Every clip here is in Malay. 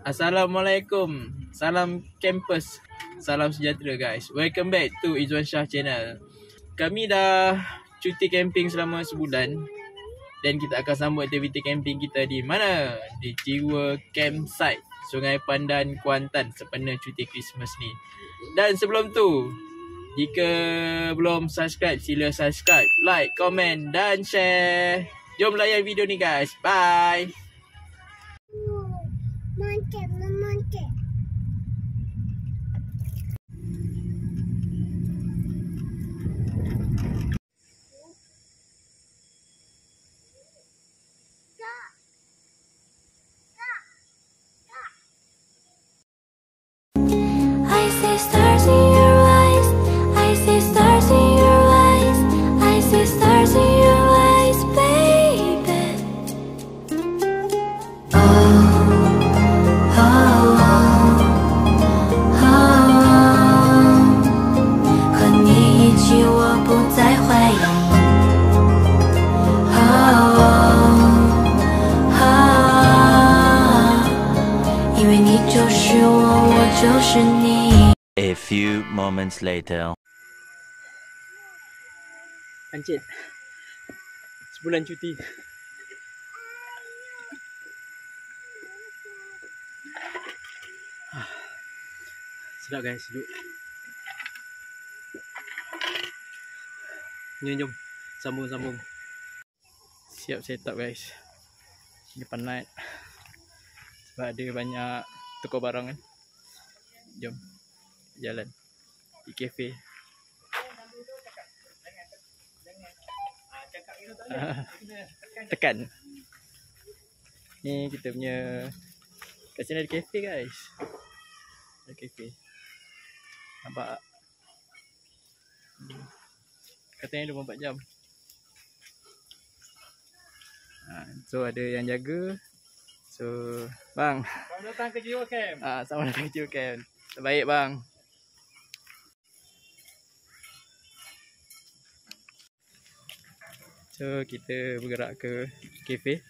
Assalamualaikum. Salam campus. Salam sejahtera guys. Welcome back to Izwan Shah channel. Kami dah cuti camping selama sebulan dan kita akan sambung aktiviti camping kita di mana? Di Jiwa Campsite, Sungai Pandan, Kuantan sempena cuti Christmas ni. Dan sebelum tu, jika belum subscribe, sila subscribe, like, komen dan share. Jom layan video ni guys. Bye. Monte. I see stars in your eyes. I see stars in your eyes. I see stars in your eyes, baby. Oh, oh, oh, oh. 和你一起，我不再怀疑。哦，哦，因为你就是我，我就是你。 A few moments later. Encik, sebulan cuti. Sedap guys, sejuk. Ni jom, sambung. Siap set up guys. Sini penat sebab ada banyak tukar barang kan. Jom jalan di kafe. Tekan. Ni kita punya kat sini ada kafe guys. Ada kafe. Nampak? Katanya 24 jam. So ada yang jaga. So bang, Selamat datang ke Jiwa Camp. selamat datang ke Jiwa Camp. Terbaik bang. So kita bergerak ke kafe.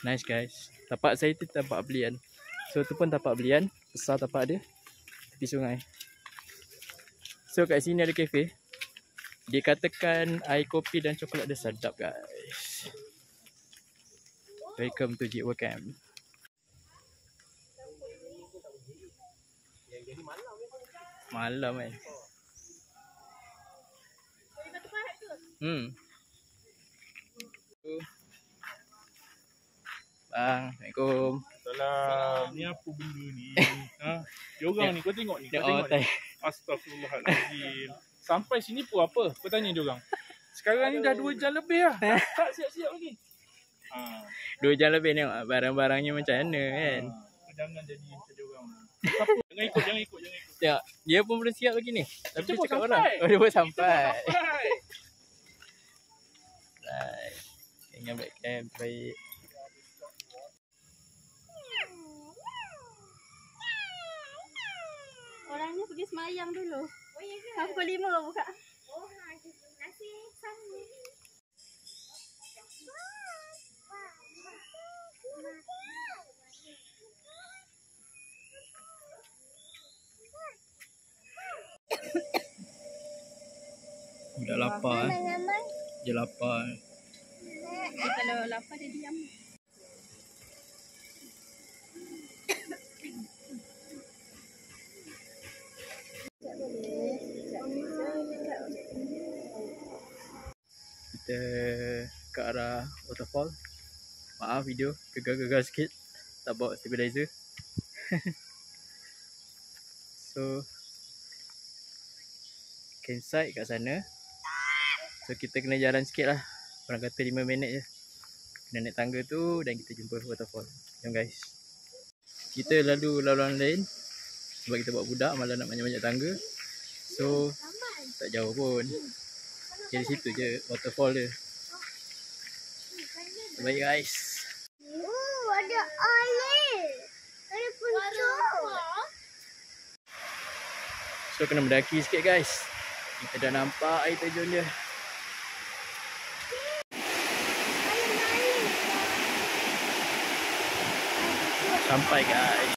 Nice guys. Tapak saya tu tapak belian. So tu pun tapak belian. Besar tapak dia. Tepi sungai. So kat sini ada kafe. Dikatakan air kopi dan coklat dia sedap guys. Welcome to Jiwa Camp. Malam kan. Bang, Assalamualaikum. Salam. Ni apa benda ni? Diorang ni, kau tengok ni. Kau tengok ni. Astagfirullahaladzim. Sampai sini pun apa? Kau tanya diorang. Sekarang ni dah 2 jam lebih lah. Tak siap-siap lagi. 2 jam lebih tengok barang-barangnya macam mana kan. Jangan jadi macam diorang. Jangan ikut. Tengok, dia pun belum siap lagi ni. Tapi dia baru cakap sampai. orang. Oh, dia baru sampai. Sampai. Right. Ingat back camp baik. Orangnya pergi semayang dulu. Oh iya ke? Pukul 5 buka. Oh, nasi sama. Dah lapar eh. Dia lapar. Dia kalau lapar dia diam. Kita ke arah waterfall. Maaf video gegar-gegar sikit. Tak bawa stabilizer. So campsite kat sana. So kita kena jalan sikit lah. Orang kata 5 minit je. Kena naik tangga tu dan kita jumpa waterfall. Jom guys. Kita lalu laluan lain. Sebab kita bawa budak malah nak banyak-banyak tangga. So tak jauh pun. Okay, di situ je waterfall dia. Baik guys. Ada air. Ada puncak. So kena mendaki sikit guys. Kita dah nampak air terjun dia. sampai guys.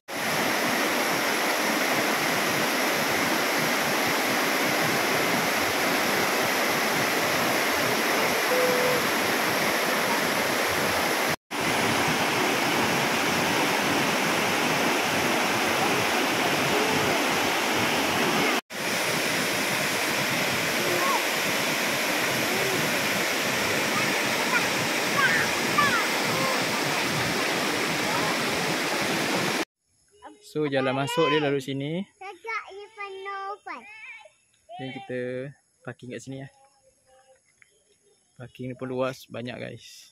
So jalan masuk dia lalu sini. Kakak Irfan Novan. Dan kita parking kat sini lah. Parking ni pun luas, banyak guys.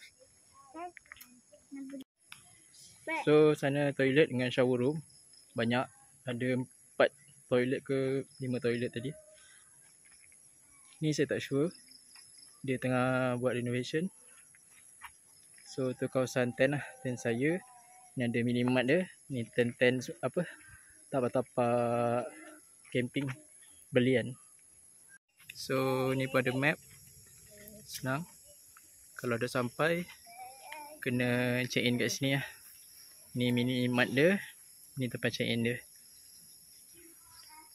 So sana toilet dengan shower room. Banyak, ada 4 toilet ke 5 toilet tadi. Ni saya tak sure. Dia tengah buat renovation. So tu kawasan tent lah, tent saya. Ni ada minimart dia. Ni tent apa, tapak-tapak camping belian. So ni pun ada map. Senang. Kalau dah sampai, kena check in kat sini lah. Ni minimart dia. Ni tempat check in dia.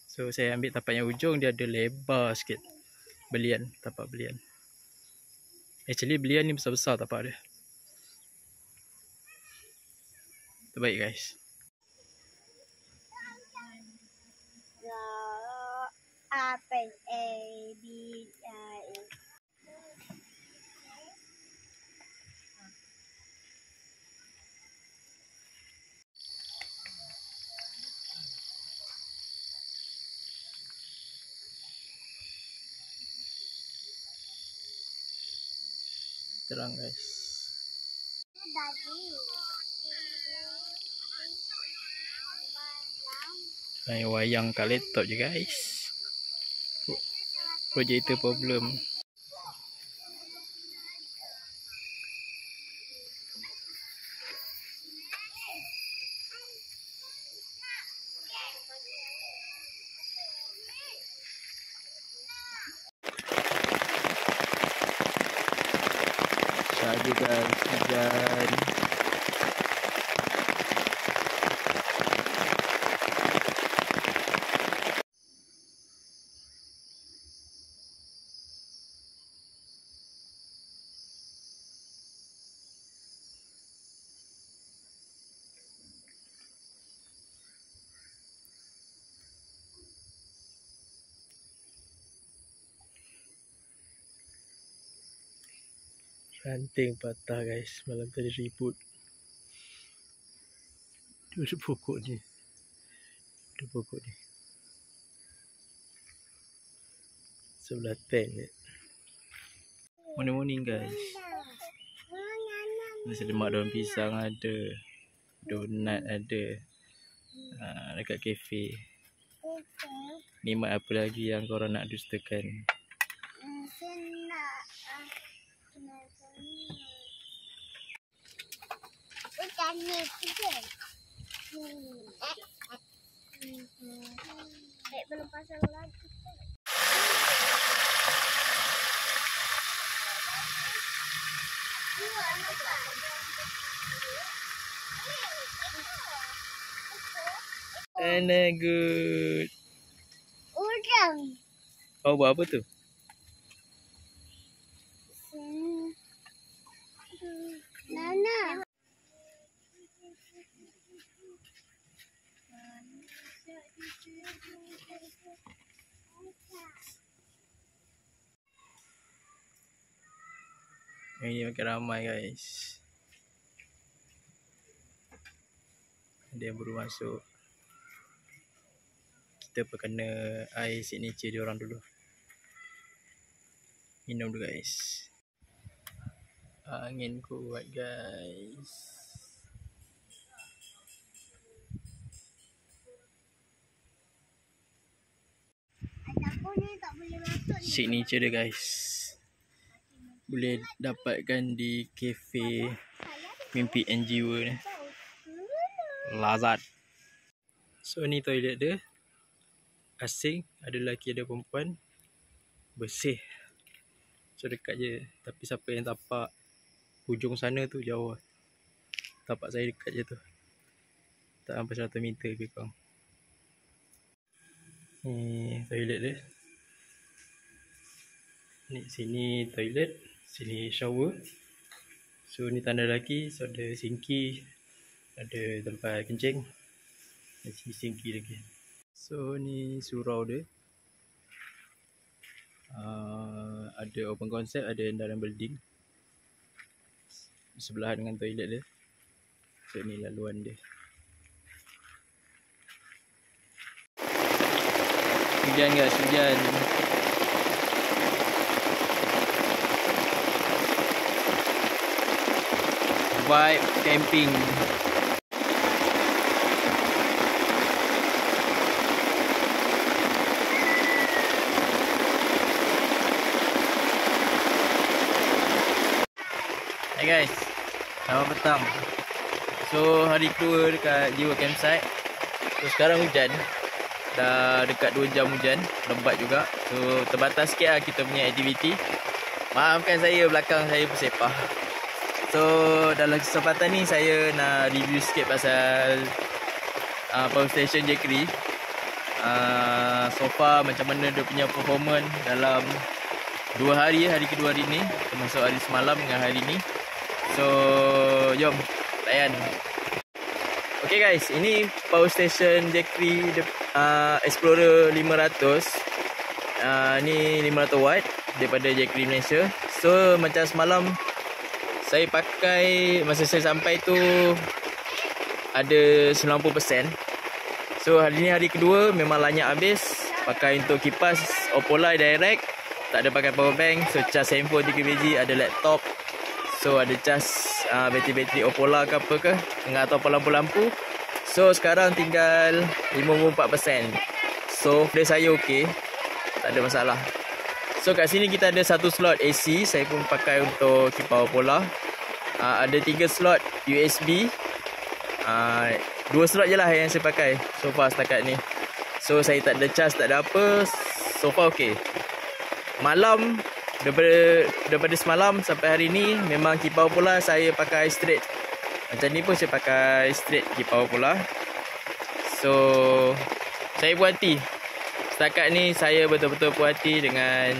So saya ambil tapak yang ujung, dia ada lebar sikit. Belian, tapak belian. Actually belian ni besar-besar tapak dia. Terbaik guys. Apple A B I E. Terang guys. Main wayang kat laptop je guys. Projector problem. Saja guys, hujan. Ranting patah guys, malam tadi ribut. Tu ada pokok ni. Ada pokok ni. Sebelah tent ni. Morning guys. Nasi lemak daun pisang ada. Donat ada. Dekat kafe. Nikmat apa lagi yang korang nak dustakan? Bukan ni juga. Belum pasang lagi. And good. Udang. Kau buat apa tu? Nana. Ini makin ramai guys. Ada yang baru masuk. Kita pun kena air signature diorang dulu. Minum dulu guys. Angin kuat guys. Ataupun ni tak boleh masuk ni. Signature dia guys. Boleh dapatkan di kafe Mimpi and Jiwa ni. Lazat. So ni toilet dia. Asing, ada lelaki ada perempuan. Bersih. So dekat je. Tapi siapa yang tapak hujung sana tu jauh. Tapak saya dekat je tu. tak sampai 100 meter ke kau. Ni toilet dia. Ni sini toilet, sini shower. So ni tanda lelaki, so ada sinki, ada tempat kencing. Dan sini sinki lagi. So ni surau dia. Ada open concept, ada dalam building. Sebelah dengan toilet dia. So ni laluan dia. Hujan guys, hujan. Vibe camping. Hai guys, selamat petang. So hari kedua dekat Jiwa Campsite. So sekarang hujan. Dah dekat 2 jam hujan, lebat juga. So terbatas sikit lah kita punya aktiviti. Maafkan saya, belakang saya bersepah. So dalam kesempatan ni saya nak review sikit pasal Power Station Jekri. So far macam mana dia punya performance dalam 2 hari, hari kedua hari ni, termasuk hari semalam dengan hari ni. So jom layan. Okay guys, ini Power Station Jekri Explorer 500. Ni 500 watt daripada Jekri Malaysia. So macam semalam saya pakai, masa saya sampai tu ada 90%. So hari ni hari kedua memang lanyak habis. Pakai untuk kipas Oppola direct, tak ada pakai power bank. So cas handphone 3 biji, ada laptop. So ada cas bateri Oppola ke apa ke, atau lampu-lampu. So sekarang tinggal 54%. So dari saya okey, tak ada masalah. So kat sini kita ada 1 slot AC, saya pun pakai untuk kipas Oppola. Ada 3 slot USB. 2 slot je lah yang saya pakai so far setakat ni. So saya tak ada charge, tak ada apa. So far okey. Malam, daripada semalam sampai hari ni memang kipas Oppola saya pakai straight. Macam ni pun saya pakai straight kipas Oppola. So saya puas hati. Setakat ni saya betul-betul puas hati dengan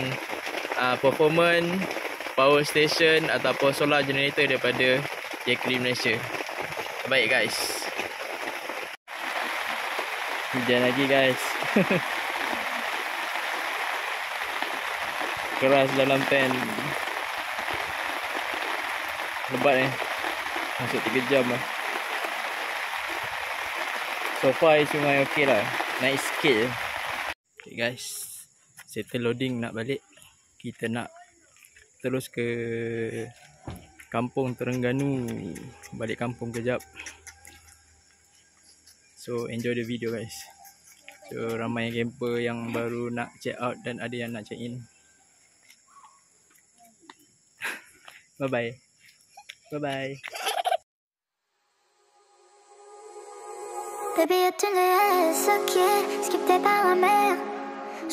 performance power station ataupun solar generator daripada Jekri Malaysia. Baik guys. Hujan lagi guys. Keras dalam pen. Lebat masuk 3 jam lah. So far sungai okey lah. Naik sikit je. Okay guys, settle loading nak balik. Kita nak terus ke Kampung Terengganu. Balik kampung kejap. So enjoy the video guys. So ramai camper yang baru nak check out dan ada yang nak check in. Bye bye. Bye bye. Baby, tu ne laisses, ok, skip tes paramètres.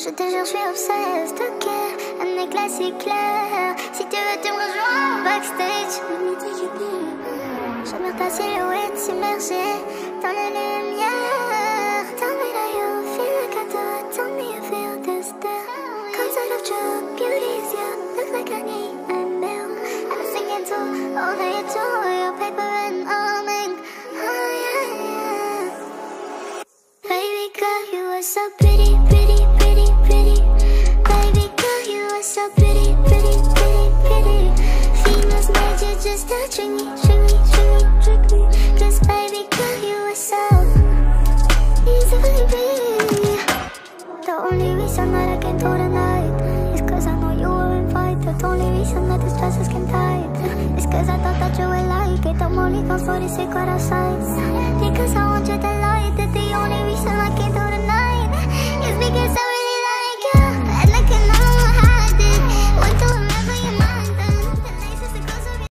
Je te jure, je suis obsesse, ok, un éclat si clair. Si tu veux, tu me rejoins backstage. J'admire ta silhouette s'immerger dans les lumières. Tell me that you feel like I do, tell me you feel this there. Concept of true beauty is you, look like I need a meal. I'm singing to all that you do, your paper and all ink. Oh yeah, yeah. Baby girl, you are so pretty, pretty, pretty, pretty. Baby girl, you are so pretty, pretty, pretty, pretty. Females made you just to trick me, trick me, trick me, trick me. Cause baby girl, you are so easily pretty. The only reason that I came through the night is cause I know you were invited. The only reason that this dress is skin tight is cause I thought that you would like it. I'm only gone for the secret outside because I want you to like it. The only reason I came